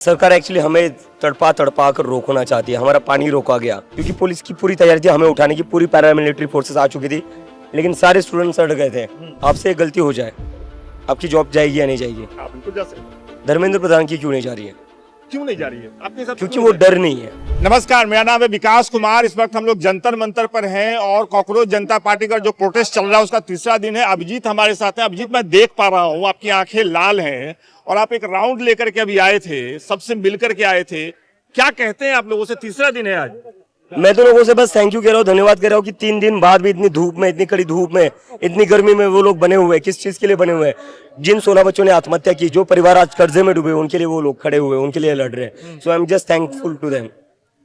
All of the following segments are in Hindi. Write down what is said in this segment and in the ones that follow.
सरकार एक्चुअली हमें तड़पा तड़पा कर रोकना चाहती है। हमारा पानी रोका गया क्योंकि पुलिस की पूरी तैयारी थी हमें उठाने की, पूरी पैरामिलिट्री फोर्सेस आ चुकी थी, लेकिन सारे स्टूडेंट्स अड़ गए थे। आपसे एक गलती हो जाए, आपकी जॉब जाएगी या नहीं जाएगी? आप बिल्कुल जा सकते हैं। धर्मेंद्र प्रधान की क्यों नहीं जा रही है? क्यों नहीं जा रही है आपके साथ? क्योंकि वो डर नहीं है। नमस्कार, मेरा नाम है विकास कुमार। इस वक्त हम लोग जंतर मंतर पर हैं और कॉकरोच जनता पार्टी का जो प्रोटेस्ट चल रहा है उसका तीसरा दिन है। अभिजीत हमारे साथ है। अभिजीत, मैं देख पा रहा हूँ आपकी आंखें लाल हैं और आप एक राउंड लेकर के अभी आए थे, सबसे मिलकर के आए थे। क्या कहते हैं आप लोगों से? तीसरा दिन है आज। मैं तो लोगों से बस थैंक यू कह रहा हूँ, धन्यवाद कह रहा हूँ कि 3 दिन बाद भी इतनी धूप में, इतनी कड़ी धूप में, इतनी गर्मी में वो लोग बने हुए हैं। किस चीज के लिए बने हुए हैं? जिन 16 बच्चों ने आत्महत्या की, जो परिवार आज कर्जे में डूबे, उनके लिए वो लोग खड़े हुए, उनके लिए लड़ रहे हैं। So I am just thankful to them.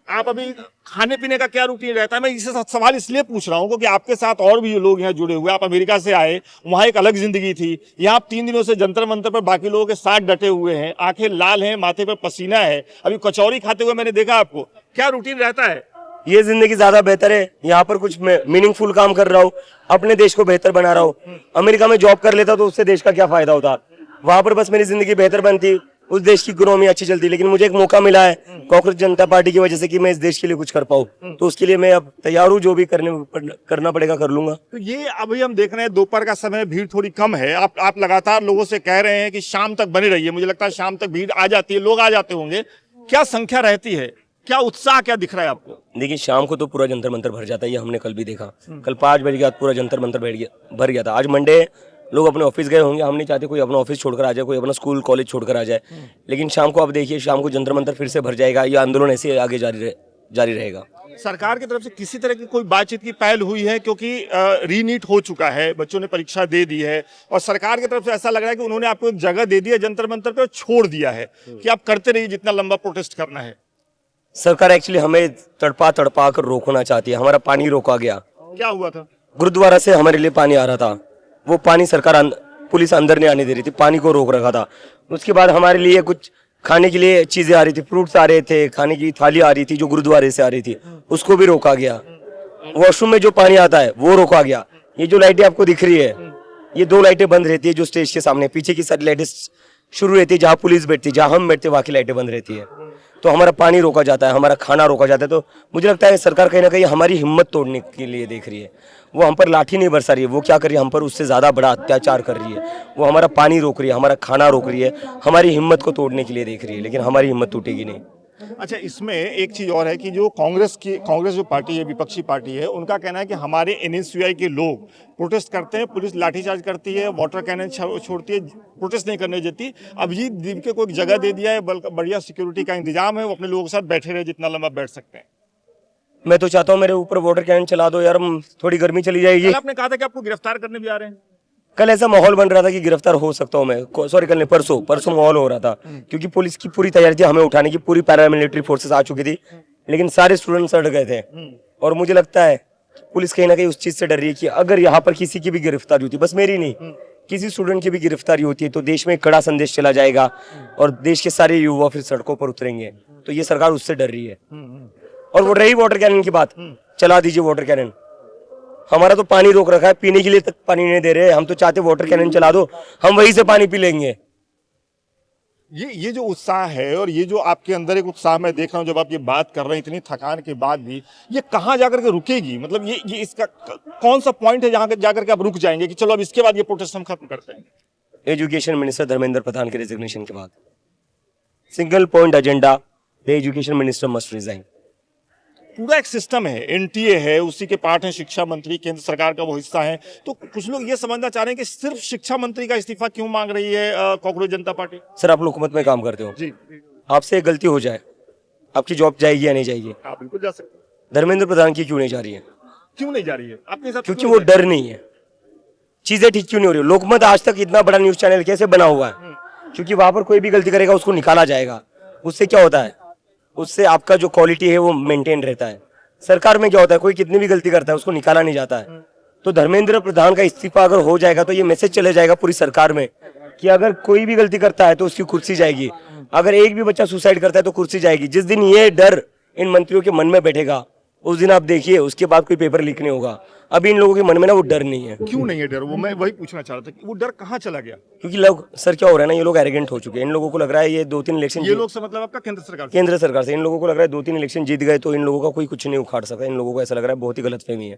आप अभी खाने पीने का क्या रूटीन रहता है? मैं इसे सवाल इसलिए पूछ रहा हूँ क्योंकि आपके साथ और भी लोग यहाँ जुड़े हुए। आप अमेरिका से आए, वहाँ एक अलग जिंदगी थी। यहाँ आप 3 दिनों से जंतर मंतर पर बाकी लोगों के साथ डटे हुए हैं, आंखें लाल हैं, माथे पर पसीना है। अभी कचौरी खाते हुए मैंने देखा आपको। क्या रूटीन रहता है? ये जिंदगी ज्यादा बेहतर है। यहाँ पर कुछ मीनिंगफुल काम कर रहा हूँ, अपने देश को बेहतर बना रहा हूँ। अमेरिका में जॉब कर लेता तो उससे देश का क्या फायदा होता? वहां पर बस मेरी जिंदगी बेहतर बनती, उस देश की इकोनॉमी अच्छी चलती। लेकिन मुझे एक मौका मिला है कॉकरोच जनता पार्टी की वजह से कि मैं इस देश के लिए कुछ कर पाऊँ, तो उसके लिए मैं अब तैयार हूँ। जो भी करना पड़ेगा कर लूंगा। तो ये अभी हम देख रहे हैं दोपहर का समय, भीड़ थोड़ी कम है। आप लगातार लोगों से कह रहे हैं कि शाम तक बनी रहिए। मुझे लगता है शाम तक भीड़ आ जाती है, लोग आ जाते होंगे। क्या संख्या रहती है? क्या उत्साह क्या दिख रहा है आपको? देखिए, शाम को तो पूरा जंतर मंतर भर जाता है। ये हमने कल भी देखा। कल 5 बजे के बाद पूरा जंतर मंतर भर गया था। आज मंडे, लोग अपने ऑफिस गए होंगे। हम नहीं चाहते कोई अपना ऑफिस छोड़कर आ जाए, कोई अपना स्कूल कॉलेज छोड़कर आ जाए। लेकिन शाम को आप देखिए, शाम को जंतर मंतर फिर से भर जाएगा। यह आंदोलन ऐसे आगे जारी रहेगा। सरकार की तरफ से किसी तरह की कोई बातचीत की पहल हुई है? क्योंकि रीनीट हो चुका है, बच्चों ने परीक्षा दे दी है और सरकार की तरफ से ऐसा लग रहा है कि उन्होंने आपको एक जगह दे दी है जंतर मंतर पे और छोड़ दिया है कि आप करते रहिए जितना लंबा प्रोटेस्ट करना है। सरकार एक्चुअली हमें तड़पा तड़पा कर रोकना चाहती है। हमारा पानी रोका गया। क्या हुआ था? गुरुद्वारा से हमारे लिए पानी आ रहा था, वो पानी सरकार पुलिस अंदर नहीं आने दे रही थी, पानी को रोक रखा था। उसके बाद हमारे लिए कुछ खाने के लिए चीजें आ रही थी, फ्रूट्स आ रहे थे, खाने की थाली आ रही थी जो गुरुद्वारे से आ रही थी, उसको भी रोका गया। वॉशरूम में जो पानी आता है वो रोका गया। ये जो लाइटें आपको दिख रही है, ये 2 लाइटें बंद रहती है जो स्टेज के सामने। पीछे की सारी लाइटें शुरू रहती है, जहाँ पुलिस बैठती है, जहाँ हम बैठते हैं वहाँ की लाइटें बंद रहती है। तो हमारा पानी रोका जाता है, हमारा खाना रोका जाता है। तो मुझे लगता है सरकार कहीं ना कहीं हमारी हिम्मत तोड़ने के लिए देख रही है। वो हम पर लाठी नहीं बरसा रही है, वो क्या कर रही है, हम पर उससे ज्यादा बड़ा अत्याचार कर रही है। वो हमारा पानी रोक रही है, हमारा खाना रोक रही है, हमारी हिम्मत को तोड़ने के लिए देख रही है। लेकिन हमारी हिम्मत टूटेगी नहीं। अच्छा, इसमें एक चीज और है कि जो कांग्रेस जो पार्टी है, विपक्षी पार्टी है, उनका कहना है कि हमारे एनएसयूआई के लोग प्रोटेस्ट करते हैं, पुलिस लाठीचार्ज करती है, वाटर कैनन छोड़ती है, प्रोटेस्ट नहीं करने देती। अभिजीत दिनकर को एक जगह दे दिया है, बढ़िया सिक्योरिटी का इंतजाम है, वो अपने लोगों के साथ बैठे रहे जितना लंबा बैठ सकते हैं। मैं तो चाहता हूँ मेरे ऊपर वाटर कैनन चला दो यार, थोड़ी गर्मी चली जाएगी। आपने कहा था कि आपको गिरफ्तार करने भी आ रहे हैं। कल ऐसा माहौल बन रहा था कि गिरफ्तार हो सकता हूँ मैं। सॉरी, कल नहीं, परसों माहौल हो रहा था क्योंकि पुलिस की पूरी तैयारी थी हमें उठाने की, पूरी पैरामिलिट्री फोर्सेस आ चुकी थी, लेकिन सारे स्टूडेंट्स अड़ गए थे। और मुझे लगता है पुलिस कहीं ना कहीं उस चीज से डर रही है कि अगर यहाँ पर किसी की भी गिरफ्तारी होती, बस मेरी नहीं, किसी स्टूडेंट की भी गिरफ्तारी होती है तो देश में एक कड़ा संदेश चला जाएगा और देश के सारे युवा फिर सड़कों पर उतरेंगे। तो ये सरकार उससे डर रही है। और वो रही वाटर कैनन की बात, चला दीजिए वाटर कैनन। हमारा तो पानी रोक रखा है, पीने के लिए तक पानी नहीं दे रहे। हम तो चाहते वाटर कैनन चला दो, हम वहीं से पानी पी लेंगे। ये जो उत्साह है और ये जो आपके अंदर एक उत्साह मैं देख रहा हूँ जब आप ये बात कर रहे हैं इतनी थकान के बाद भी, ये कहाँ जाकर के रुकेगी? मतलब ये इसका कौन सा पॉइंट है जहाँ जाकर के आप रुक जाएंगे कि चलो अब इसके बाद ये प्रोटेस्ट हम खत्म करते हैं? एजुकेशन मिनिस्टर धर्मेंद्र प्रधान के रेजिग्नेशन के बाद single point agenda, the education minister must resign. पूरा एक सिस्टम है, एनटीए है, उसी के पार्ट है शिक्षा मंत्री, केंद्र सरकार का वो हिस्सा है। तो कुछ लोग ये समझना चाह रहे हैं कि सिर्फ शिक्षा मंत्री का इस्तीफा क्यों मांग रही है कॉकरोच जनता पार्टी? सर, आप लोग हुकूमत में काम करते हो जी, आपसे एक गलती हो जाए, आपकी जॉब जाएगी या नहीं जाएगी? आप बिल्कुल जा सकते हैं। धर्मेंद्र प्रधान की क्यों नहीं जा रही है? क्यों नहीं जा रही है आपके साथ? क्योंकि वो डर नहीं है। चीजें ठीक क्यों नहीं हो रही? लोकमत आज तक इतना बड़ा न्यूज चैनल कैसे बना हुआ है? क्योंकि वहां पर कोई भी गलती करेगा उसको निकाला जाएगा। उससे क्या होता है? उससे आपका जो क्वालिटी है वो मेंटेन रहता है। सरकार में क्या होता है, कोई कितनी भी गलती करता है उसको निकाला नहीं जाता है। तो धर्मेंद्र प्रधान का इस्तीफा अगर हो जाएगा तो ये मैसेज चले जाएगा पूरी सरकार में कि अगर कोई भी गलती करता है तो उसकी कुर्सी जाएगी, अगर एक भी बच्चा सुसाइड करता है तो कुर्सी जाएगी। जिस दिन ये डर इन मंत्रियों के मन में बैठेगा उस दिन आप देखिए, उसके बाद कोई पेपर लीक नहीं होगा। अभी इन लोगों के मन में ना वो डर नहीं है, क्यों नहीं है डर? वो मैं वही पूछना चाह रहा था कि वो डर कहाँ चला गया? क्योंकि लोग सर क्या हो रहा है ना, ये लोग एरोगेंट हो चुके हैं। इन लोगों को लग रहा है ये 2-3 इलेक्शन ये लोग से मतलब आपका केंद्र सरकार से? केंद्र सरकार से इन लोगों को लग रहा है 2-3 इलेक्शन जीत गए तो इन लोगों का कोई कुछ नहीं उखाड़ सकता। इन लोगों को ऐसा लग रहा है, बहुत ही गलतफहमी है।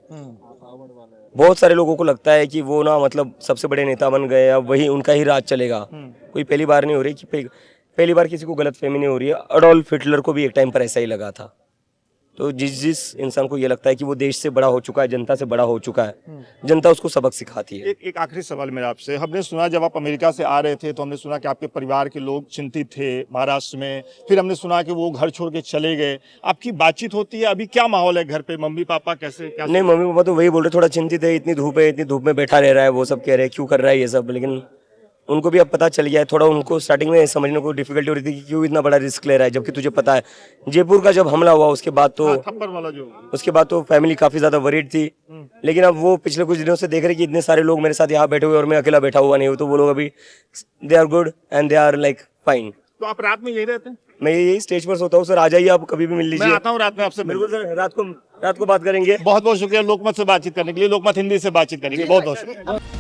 बहुत सारे लोगों को लगता है कि वो ना मतलब सबसे बड़े नेता बन गए, अब वही उनका ही राज चलेगा। कोई पहली बार नहीं हो रही कि पहली बार किसी को गलतफहमी नहीं हो रही है। अडोल्फ हिटलर को भी एक टाइम पर ऐसा ही लगा था। तो जिस इंसान को ये लगता है कि वो देश से बड़ा हो चुका है, जनता से बड़ा हो चुका है, जनता उसको सबक सिखाती है। एक आखिरी सवाल मेरा आपसे। हमने सुना जब आप अमेरिका से आ रहे थे तो हमने सुना कि आपके परिवार के लोग चिंतित थे महाराष्ट्र में, फिर हमने सुना कि वो घर छोड़ के चले गए। आपकी बातचीत होती है? अभी क्या माहौल है घर पे? मम्मी पापा कैसे क्या? नहीं, मम्मी पापा तो वही बोल रहे, थोड़ा चिंतित है, इतनी धूप है, इतनी धूप में बैठा रह रहा है, वो सब कह रहे हैं क्यों कर रहा है ये सब। लेकिन उनको भी अब पता चल गया है। थोड़ा उनको स्टार्टिंग में समझने को डिफिकल्टी हो रही थी कि क्यों इतना बड़ा रिस्क ले रहा है, जबकि तुझे पता है जयपुर का जब हमला हुआ उसके बाद तो थप्पड़ वाला जो उसके बाद तो फैमिली काफी ज्यादा वरीड थी। लेकिन अब वो पिछले कुछ दिनों से देख रहे कि इतने सारे लोग मेरे साथ यहाँ बैठे हुए और मैं अकेला बैठा हुआ नहीं हूँ, तो वो लोग अभी they are good and they are like fine. तो आप रात में यही रहते हैं? मैं यही स्टेज पर सोता हूँ सर, आ जाइए आप कभी भी मिल मैं लीजिए। आता हूँ रात में आपसे मिलने। बिल्कुल सर, रात को बात करेंगे। बहुत बहुत शुक्रिया लोकमत से बातचीत करने के लिए, लोकमत हिंदी से बातचीत करने के लिए बहुत बहुत शुक्रिया।